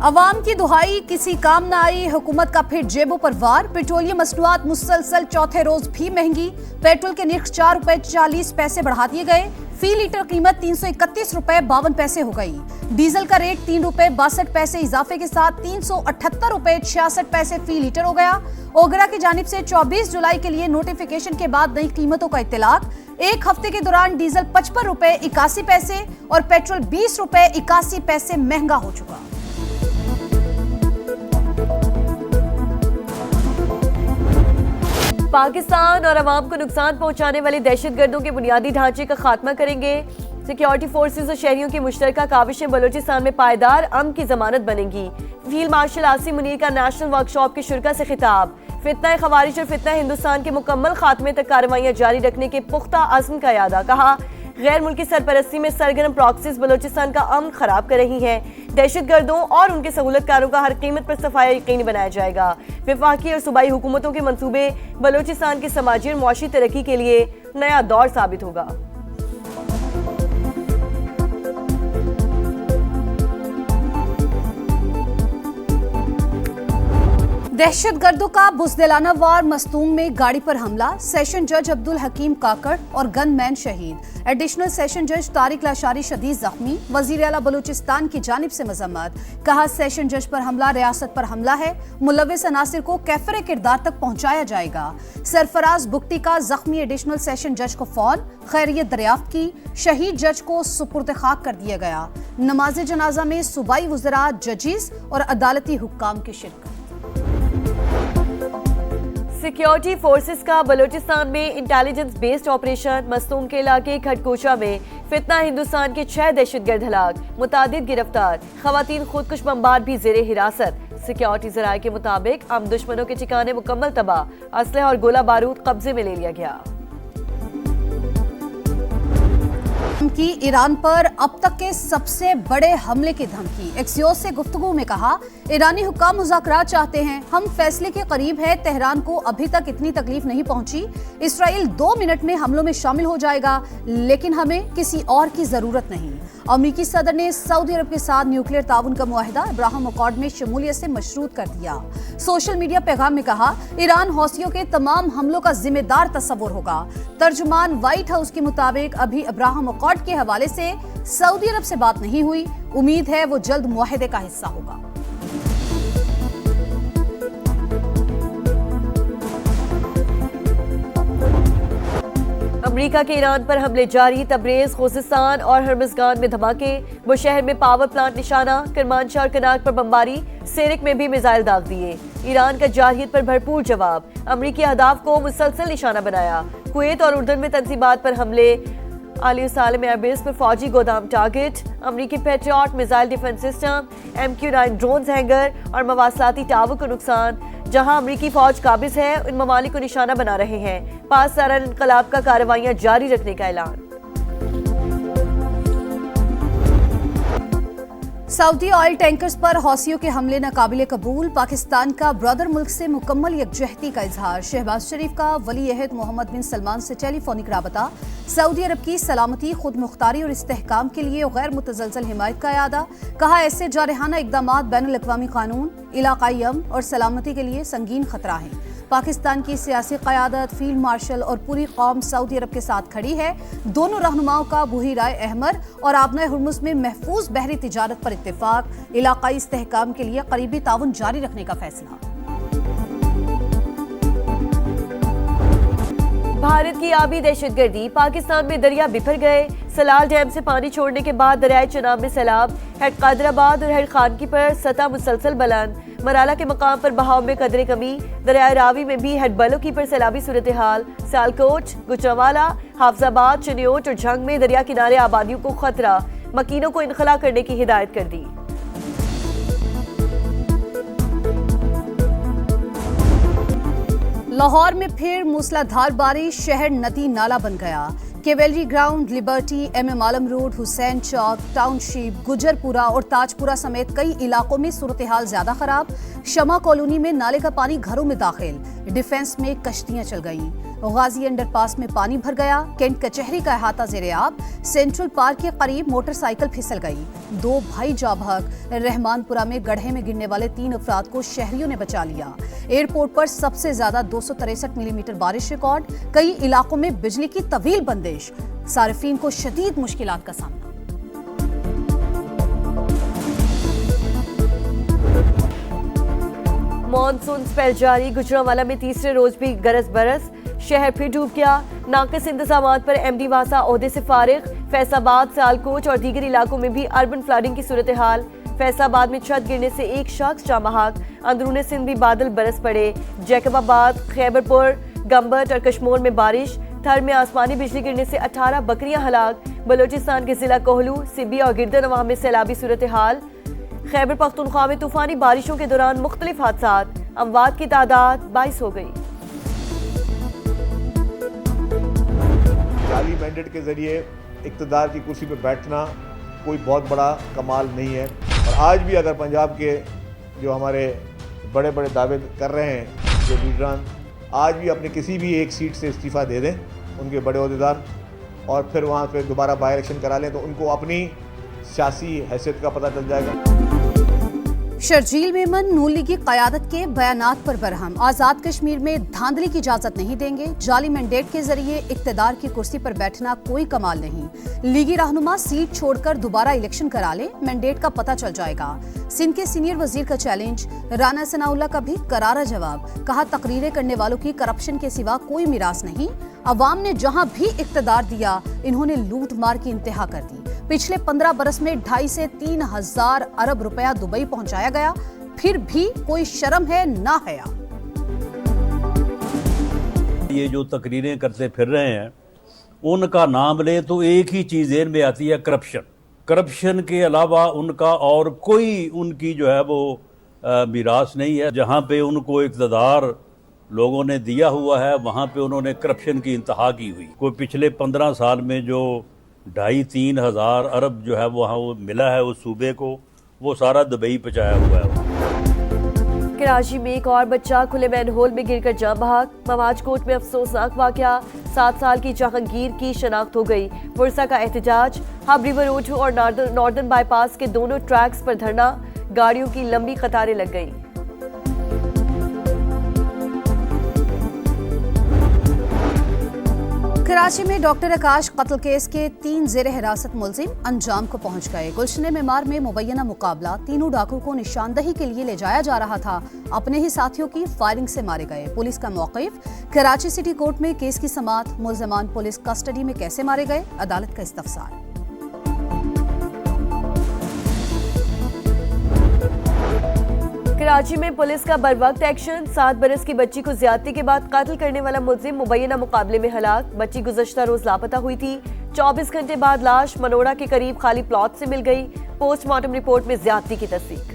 अवाम की दुहाई किसी काम न आई, हुकूमत का फिर जेबों पर वार। पेट्रोलियम मसनूआत मुसलसल चौथे रोज भी महंगी। पेट्रोल के निर्ख 4 रुपए 40 पैसे बढ़ा दिए गए। फी लीटर कीमत 331 रुपए 52 पैसे हो गई। डीजल का रेट 3 रुपए 62 पैसे इजाफे के साथ 378 रुपए 66 पैसे फी लीटर हो गया। ओगरा की जानिब से 24 जुलाई के लिए नोटिफिकेशन के बाद नई कीमतों का इत्तलाक। एक हफ्ते के दौरान डीजल 55 रुपए 81 पैसे और पेट्रोल 20 रुपए 81 पैसे महंगा हो चुका। पाकिस्तान और अवाम को नुकसान पहुंचाने वाले दहशतगर्दों के बुनियादी ढांचे का खात्मा करेंगे। सिक्योरिटी फोर्सेस और शहरियों की मुश्तरका काविशें बलोचिस्तान में पायदार अमन की जमानत बनेंगी। फील्ड मार्शल आसिम मुनीर का नेशनल वर्कशॉप के शुरा से खिताब। फितना खवारिज और फितना हिंदुस्तान के मुकम्मल खात्मे तक कार्रवाइयां जारी रखने के पुख्ता अज़्म का यादा। कहा, गैर मुल्की सरपरस्ती में सरगर्म प्रॉक्सीज बलोचिस्तान का अमन खराब कर रही हैं। दहशतगर्दों और उनके सहूलतकारों का हर कीमत पर सफाया यकीनी बनाया जाएगा। वफाकी और सूबाई हुकूमतों के मंसूबे बलोचिस्तान की समाजी और मुआशी तरक्की के लिए नया दौर साबित होगा। दहशतगर्दों का बुज़दिलाना वार मस्तूम में गाड़ी पर हमला। सेशन जज अब्दुल हकीम काकड़ और गनमैन शहीद। एडिशनल सेशन जज तारिक लाशारी शदीद जख्मी। वजीर आला बलूचिस्तान की जानिब से मजम्मत। कहा, सेशन जज पर हमला रियासत पर हमला है। मुलव्विस अनासिर को कैफरे किरदार तक पहुंचाया जाएगा। सरफराज बुगटी का जख्मी एडिशनल सेशन जज को फोन। खैरियत दरियाफ्त की। शहीद जज को सुपुर्द खाक कर दिया गया। नमाज जनाजा में सूबाई वज़रा, जजिस और अदालती हुक्काम की शिरकत। सिक्योरिटी फोर्सेस का बलोचिस्तान में इंटेलिजेंस बेस्ड ऑपरेशन। मस्तूम के इलाके खटकोशा में फितना हिंदुस्तान के 6 दहशतगर्द हलाक, मुतादिद गिरफ्तार। खवातीन खुदकुश बमबार भी जेरे हिरासत। सिक्योरिटी जराये के मुताबिक हम दुश्मनों के ठिकाने मुकम्मल तबाह। असलहा और गोला बारूद कब्जे में ले लिया गया। की ईरान पर अब तक के सबसे बड़े हमले की धमकी। एक्सियोस से गुफ्तगू में कहा, ईरानी हुक्काम मुज़ाकरात चाहते हैं, हम फैसले के करीब है। तेहरान को अभी तक इतनी तकलीफ नहीं पहुंची। इसराइल 2 मिनट में हमलों में शामिल हो जाएगा, लेकिन हमें किसी और की जरूरत नहीं। अमेरिकी सदर ने सऊदी अरब के साथ न्यूक्लियर ताउन का मुआहिदा अब्राहम अकॉर्ड में शमूलियत से मशरूत कर दिया। सोशल मीडिया पैगाम में कहा, ईरान हौसियों के तमाम हमलों का जिम्मेदार तस्वुर होगा। तर्जुमान व्हाइट हाउस के मुताबिक अभी अब्राहम अकॉर्ड के हवाले से सऊदी अरब से बात नहीं हुई। उम्मीद है वो जल्द मुआहिदे का हिस्सा होगा। अमेरिका के ईरान पर हमले जारी। तबरेज, खुजिस्तान और हर्मजगान में धमाके। बुशहर में पावर प्लांट निशाना। करमानशाह और कनाक पर बमबारी। सेरिक में भी मिसाइल दाग दिए। ईरान का जारहियत पर भरपूर जवाब। अमेरिकी अहदाफ को मुसलसल निशाना बनाया। कुवैत और उर्दन में तंजीबात पर हमले। आली सालम एयरबेस पर फौजी गोदाम टारगेट। अमेरिकी patriot missile defence system, MQ-9 drone hanger और मवासलाती टावर को नुकसान। जहां अमेरिकी फौज काबिज है, उन ममालिक को निशाना बना रहे हैं। 5 सारा इनकलाब का कार्रवाइयां जारी रखने का ऐलान। सऊदी ऑयल टैंकर्स पर हौसियों के हमले नाकाबिले कबूल। पाकिस्तान का ब्रदर मुल्क से मुकम्मल यकजहती का इजहार। शहबाज शरीफ का वली अहद मोहम्मद बिन सलमान से टेलीफोनिक राबता। सऊदी अरब की सलामती, खुद मुख्तारी और इस्तेहकाम के लिए गैर मुतजलजल हिमायत का यादा। कहा, ऐसे जारहाना इकदाम बैनुल अक़वामी कानून, इलाकाई अमन और सलामती के लिए संगीन खतरा है। पाकिस्तान की सियासी क़यादत, फील्ड मार्शल और पूरी कौम सऊदी अरब के साथ खड़ी है। दोनों रहनुमाओं का बुहीराए अहमर और आबनाए हुर्मुज़ में महफूज बहरी तिजारत पर इत्तेफाक। इलाकाई इस्तेहकाम के लिए करीबी ताउन जारी रखने का फैसला। भारत की आबी दहशतगर्दी। पाकिस्तान में दरिया बिफर गए। सलाल डैम से पानी छोड़ने के बाद दरियाए चनाब में सैलाब। हेड कादराबाद और हेड खानकी पर सतह मुसलसल बुलंद। मराला के मकाम पर बहाव में कदरे कमी। दरियाए रावी में भी हेड बलोकी पर सैलाबी सूरत हाल। सियालकोट, गुजरांवाला, हाफजाबाद, चनियोट और झंग में दरिया किनारे आबादियों को खतरा। मकीनों को इनखला करने की हिदायत कर दी। लाहौर में फिर मूसलाधार बारिश। शहर नदी नाला बन गया। केवेलरी ग्राउंड, लिबर्टी, MM आलम रोड, हुसैन चौक, टाउनशिप, गुजरपुरा और ताजपुरा समेत कई इलाकों में सूरत हाल ज्यादा खराब। शमा कॉलोनी में नाले का पानी घरों में दाखिल। डिफेंस में कश्तियां चल गईं। गाजी अंडरपास में पानी भर गया, कैंट कचहरी का अहाता ज़ेर-ए-आब, सेंट्रल पार्क के करीब मोटरसाइकिल फिसल गई, 2 भाई जाँ बहक, रहमानपुरा में गड्ढे में गिरने वाले 3 अफराद को शहरियों ने बचा लिया। एयरपोर्ट पर सबसे ज्यादा 263 मिलीमीटर बारिश रिकॉर्ड, कई इलाकों में बिजली की तवील बंदिश, सार्फिन को शदीद मुश्किलात का सामना। मॉनसून स्पेल जारी, गुजरांवाला में तीसरे रोज भी गरज बरस, शहर फिर डूब गया। नाकिस इंतजामात पर एमडी वासा ओहदे से फारिग, फैसलाबाद, सियालकोट और दीगर इलाकों में भी अर्बन फ्लडिंग की सूरत हाल। फैसलाबाद में छत गिरने से एक शख्स जाँ बहक, अंदरूने सिंध भी बादल बरस पड़े। जैकबाबाद, खैबरपुर, गंबट और कश्मोर में बारिश, थर में आसमानी बिजली गिरने से 18 बकरियां हलाक। बलोचिस्तान के जिला कोहलू, सिब्बी और गिरदनवाह में सैलाबी सूरत हाल। खैबर पख्तूनख्वा में तूफानी बारिशों के दौरान मुख्तलिफ हादसात, अमवात की तादाद 22 हो गई। जाली मैंडेट के जरिए इक़्तिदार की कुर्सी पर बैठना कोई बहुत बड़ा कमाल नहीं है, और आज भी अगर पंजाब के जो हमारे बड़े बड़े दावे कर रहे हैं जो लीडरान, आज भी अपने किसी भी एक सीट से इस्तीफ़ा दे दें उनके बड़े ओहदेदार, और फिर वहाँ पे दोबारा बाई इलेक्शन करा लें, तो उनको अपनी सियासी हैसियत का पता चल जाएगा। शर्जील मेमन नून लीगी क़यादत के बयानात पर बरहम, आज़ाद कश्मीर में धांधली की इजाज़त नहीं देंगे, जाली मैंडेट के जरिए इक़्तिदार की कुर्सी पर बैठना कोई कमाल नहीं, लीगी रहनुमा सीट छोड़कर दोबारा इलेक्शन करा ले, मैंडेट का पता चल जाएगा। सिंध के सीनियर वजीर का चैलेंज, राना सनाउल्लाह का भी करारा जवाब, कहा तकरीरें करने वालों की करप्शन के सिवा कोई मिरास नहीं, अवाम ने जहां भी इक़्तिदार दिया इन्होंने लूट मार की इंतहा कर दी। पिछले 15 बरस में 2.5 से 3 हजार अरब रुपया दुबई पहुंचाया गया, फिर भी कोई शर्म है ना हया। ये जो तकरीरें करते फिर रहे हैं उनका नाम ले तो एक ही चीज़ ज़हन में आती है, करप्शन। करप्शन के अलावा उनका और कोई उनकी जो है वो मिरास नहीं है। जहाँ पे उनको इक़्तिदार लोगों ने दिया हुआ है वहाँ पे उन्होंने करप्शन की इंतहा की हुई। कोई पिछले 15 साल में जो 2.5-3 हज़ार अरब जो है वहाँ वो मिला है उस सूबे को, वो सारा दुबई पहुँचाया हुआ है। कराची में एक और बच्चा खुले मैनहोल में गिरकर जाँ बहक, मवाजकोट में अफसोसनाक वाकया, 7 साल की जहांगीर की शनाख्त हो गई। वर्षा का एहतजाज, हब रिवर रोड और नॉर्दर्न बाईपास के दोनों ट्रैक्स पर धरना, गाड़ियों की लंबी कतारें लग गई। कराची में डॉक्टर आकाश कत्ल केस के 3 जेर हिरासत मुलजिम अंजाम को पहुंच गए। गुलशन मेमार में मुबैना मुकाबला, तीनों डाकू को निशानदही के लिए ले जाया जा रहा था, अपने ही साथियों की फायरिंग से मारे गए। पुलिस का मौक़िफ़, कराची सिटी कोर्ट में केस की समाअत, मुलजमान पुलिस कस्टडी में कैसे मारे गए, अदालत का इस्तफसार। कराची में पुलिस का बरवक्त एक्शन, 7 बरस की बच्ची को ज्यादती के बाद कत्ल करने वाला मुलजिम मुबैना मुकाबले में हलाक। बच्ची गुज़श्ता रोज लापता हुई थी, 24 घंटे बाद लाश मनोड़ा के करीब खाली प्लॉट से मिल गई। पोस्टमार्टम रिपोर्ट में ज्यादती की तस्दीक।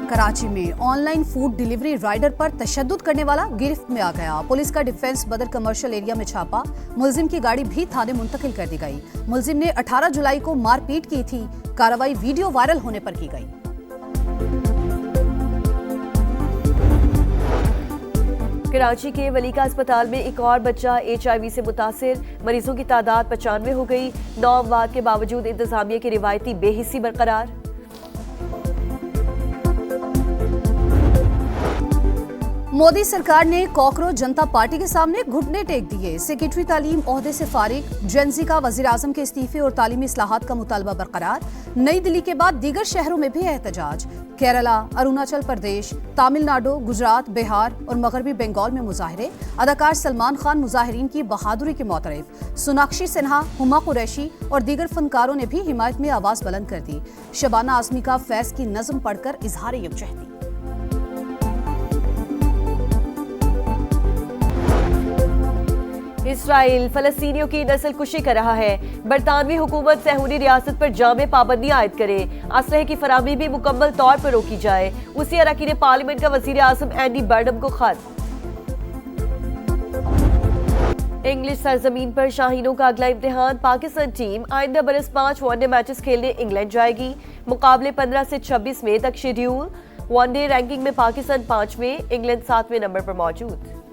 कराची में ऑनलाइन फूड डिलीवरी राइडर पर तशद्दुद करने वाला गिरफ्त में आ गया। पुलिस का डिफेंस बदर कमर्शियल एरिया में छापा, मुलजिम की गाड़ी भी थाने मुंतकिल कर दी गई। मुलजिम ने 18 जुलाई को मारपीट की थी, कार्रवाई वीडियो वायरल होने पर की गई। कराची के वलीका अस्पताल में एक और बच्चा HIV से मुतासिर, मरीजों की तादाद 95 हो गई। 9 अमवात के बावजूद इंतजामिया की रिवायती बेहिस्सी बरकरार। मोदी सरकार ने कॉकरोच जनता पार्टी के सामने घुटने टेक दिए। सेक्रेटरी तालीम ओहदे से फारिग, जेंजी का वजीर आजम के इस्तीफे और तालीमी इस्लाहात का मुतालबा बरकरार। नई दिल्ली के बाद दीगर शहरों में भी एहतजाज, केरला, अरुणाचल प्रदेश, तमिलनाडु, गुजरात, बिहार और मगरबी बंगाल में मुजाहरे। अदाकार सलमान खान मुजाहिरीन की बहादुरी के मोतरफ, सोनाक्षी सिन्हा, हुमा कुरैशी और दीगर फनकारों ने भी हिमायत में आवाज बुलंद कर दी। शबाना आजमी का फैज की नज़म पढ़कर इजहार यकजहती। इसराइल फलस्तीनियों की नस्ल कुशी कर रहा है। बरतानवी हुकूमत सहूनी रियासत पर जामे पाबंदी आयद करे, असलहे की फराहमी भी मुकम्मल तौर पर रोकी जाए। उसी अरकान पार्लियामेंट का वजीर आजम एंडी बर्नम को खत। इंग्लिश सरजमीन पर शाहीनों का अगला इम्तिहान। पाकिस्तान टीम आइंदा बरस 5 वनडे मैचेस खेलने इंग्लैंड जाएगी। मुकाबले 15 से 26 मई तक शेड्यूल। वनडे रैंकिंग में पाकिस्तान 5वें, इंग्लैंड 7वें नंबर पर मौजूद।